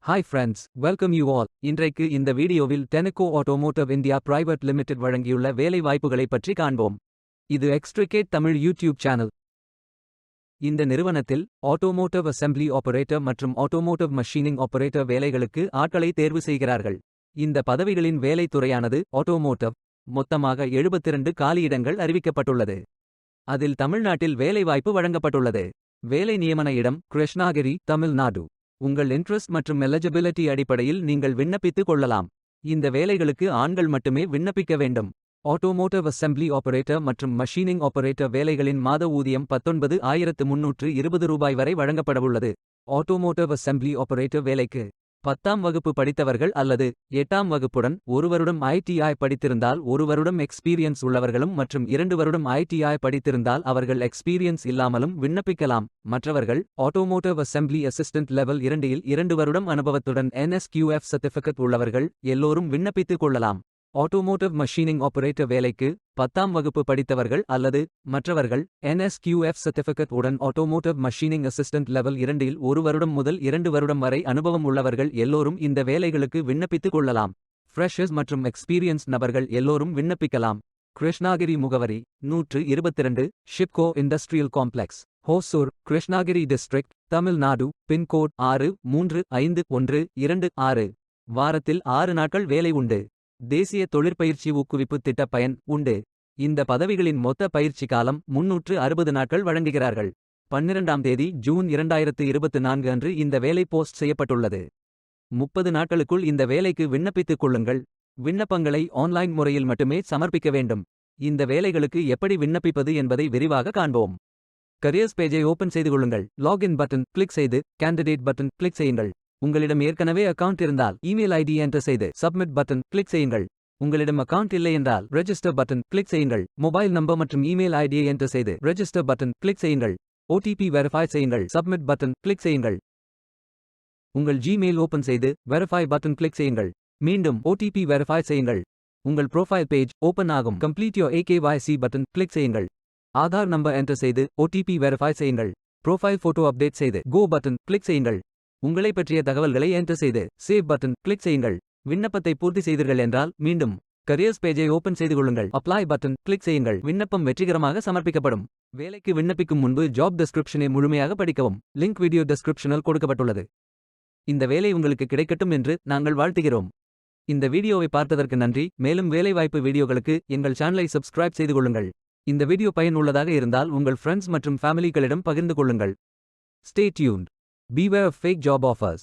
Hi friends, welcome you all. இன்றைக்கு இந்த வீடியோவில் டெனெக்கோ ஆட்டோமோட்டிவ் இந்தியா பிரைவேட் லிமிடெட் வழங்கியுள்ள வேலை வாய்ப்புகளை பற்றி காண்போம். இது எக்ஸ்ட்ரிகேட் தமிழ் யூடியூப் சேனல். இந்த நிறுவனத்தில் ஆட்டோமோட்டிவ் அசெம்பிளி ஆபரேட்டர் மற்றும் ஆட்டோமோட்டிவ் மஷீனிங் ஆபரேட்டர் வேலைகளுக்கு ஆட்களை தேர்வு செய்கிறார்கள். இந்த பதவிகளின் வேலை துறையானது ஆட்டோமோட்டிவ். மொத்தமாக 72 காலியிடங்கள் அறிவிக்கப்பட்டுள்ளது. அதில் தமிழ்நாட்டில் வேலைவாய்ப்பு வழங்கப்பட்டுள்ளது. வேலை நியமன இடம் கிருஷ்ணகிரி, தமிழ்நாடு. உங்கள் இன்ட்ரெஸ்ட் மற்றும் எலிஜிபிலிட்டி அடிப்படையில் நீங்கள் விண்ணப்பித்துக் கொள்ளலாம். இந்த வேலைகளுக்கு ஆண்கள் மட்டுமே விண்ணப்பிக்க வேண்டும். ஆட்டோமோட்டிவ் அசெம்பிளி ஆபரேட்டர் மற்றும் மஷீனிங் ஆபரேட்டர் வேலைகளின் மாத ஊதியம் 19,320 ரூபாய் வரை வழங்கப்படவுள்ளது. ஆட்டோமோட்டிவ் அசெம்பிளி ஆபரேட்டர் வேலைக்கு 10ஆம் வகுப்பு படித்தவர்கள் அல்லது 8ஆம் வகுப்புடன் 1 வருடம் ITI படித்திருந்தால் 1 வருடம் எக்ஸ்பீரியன்ஸ் உள்ளவர்களும் மற்றும் 2 வருடம் ITI படித்திருந்தால் அவர்கள் எக்ஸ்பீரியன்ஸ் இல்லாமலும் விண்ணப்பிக்கலாம். மற்றவர்கள் ஆட்டோமோட்டிவ் அசெம்பிளி அசிஸ்டன்ட் லெவல் 2 இல் 2 வருடம் அனுபவத்துடன் NSQF சர்டிஃபிகேட் உள்ளவர்கள் எல்லோரும் விண்ணப்பித்துக் கொள்ளலாம். ஆட்டோமோட்டிவ் மஷீனிங் ஆபரேட்டர் வேலைக்கு 10ஆம் வகுப்பு படித்தவர்கள் அல்லது மற்றவர்கள் NSQF சர்டிஃபிகேட் உடன் ஆட்டோமோட்டிவ் மஷீனிங் அசிஸ்டன்ட் லெவல் 2 இல் 1 வருடம் முதல் 2 வருடம் வரை அனுபவம் உள்ளவர்கள் எல்லோரும் இந்த வேலைகளுக்கு விண்ணப்பித்துக் கொள்ளலாம். ஃப்ரெஷர்ஸ் மற்றும் எக்ஸ்பீரியன்ஸ் நபர்கள் எல்லோரும் விண்ணப்பிக்கலாம். கிருஷ்ணகிரி முகவரி 122 SIPCOT industrial complex, Hosur, Krishnagiri district, Tamil Nadu. Pincode 635126. வாரத்தில் 6 நாட்கள் வேலை உண்டு. தேசிய தொழிற்பயிற்சி ஊக்குவிப்பு திட்ட பயன் உண்டு. இந்த பதவிகளின் மொத்த பயிற்சி காலம் 360 நாட்கள் வழங்குகிறார்கள். 12ஆம் தேதி ஜூன் 2024 அன்று இந்த வேலை போஸ்ட் செய்யப்பட்டுள்ளது. 30 நாட்களுக்குள் இந்த வேலைக்கு விண்ணப்பித்துக் கொள்ளுங்கள். விண்ணப்பங்களை ஆன்லைன் முறையில் மட்டுமே சமர்ப்பிக்க வேண்டும். இந்த வேலைகளுக்கு எப்படி விண்ணப்பிப்பது என்பதை விரிவாக காண்போம். கரியர்ஸ் பேஜை ஓபன் செய்து கொள்ளுங்கள். லாகின் பட்டன் கிளிக் செய்து கேண்டிடேட் பட்டன் கிளிக் செய்யுங்கள். உங்களிடம் ஏற்கனவே அக்கவுண்ட் இருந்தால் இமெயில் ஐடி என்டர் செய்து சப்மிட் பட்டன் கிளிக் செய்யுங்கள். உங்களிடம் அக்கவுண்ட் இல்லை என்றால் ரெஜிஸ்டர் பட்டன் கிளிக் செய்யுங்கள். மொபைல் நம்பர் மற்றும் இமெயில் ஐடியை என்டர் செய்து ரெஜிஸ்டர் பட்டன் கிளிக் செய்யுங்கள். OTP வெரிஃபை செய்யுங்கள். சப்மிட் பட்டன் கிளிக் செய்யுங்கள். உங்கள் ஜிமெயில் ஓபன் செய்து வெரிஃபை பட்டன் கிளிக் செய்யுங்கள். மீண்டும் OTP வெரிஃபை செய்யுங்கள். உங்கள் ப்ரொஃபைல் பேஜ் ஓபன் ஆகும். Complete your AKYC button click செய்யுங்கள். ஆதார் நம்பர் என்டர் செய்து OTP வெரிஃபை செய்யுங்கள். ப்ரொஃபைல் போட்டோ அப்டேட் செய்து கோ பட்டன் கிளிக் செய்யுங்கள். உங்களை பற்றிய தகவல்களை என்டர் செய்து சேவ் பட்டன் கிளிக் செய்யுங்கள். விண்ணப்பத்தை பூர்த்தி செய்தீர்கள் என்றால் மீண்டும் கரியர்ஸ் பேஜை ஓபன் செய்து கொள்ளுங்கள். அப்ளை பட்டன் கிளிக் செய்யுங்கள். விண்ணப்பம் வெற்றிகரமாக சமர்ப்பிக்கப்படும். வேலைக்கு விண்ணப்பிக்கும் முன்பு ஜாப் டெஸ்கிரிப்ஷனை முழுமையாக படிக்கவும். லிங்க் வீடியோ டெஸ்கிரிப்ஷனில் கொடுக்கப்பட்டுள்ளது. இந்த வேலை உங்களுக்கு கிடைக்கட்டும் என்று நாங்கள் வாழ்த்துகிறோம். இந்த வீடியோவை பார்த்ததற்கு நன்றி. மேலும் வேலைவாய்ப்பு வீடியோகளுக்கு எங்கள் சேனலை சப்ஸ்கிரைப் செய்து கொள்ளுங்கள். இந்த வீடியோ பயனுள்ளதாக இருந்தால் உங்கள் ஃப்ரெண்ட்ஸ் மற்றும் ஃபேமிலிகளிடம் பகிர்ந்து கொள்ளுங்கள். Stay tuned. Beware of fake job offers.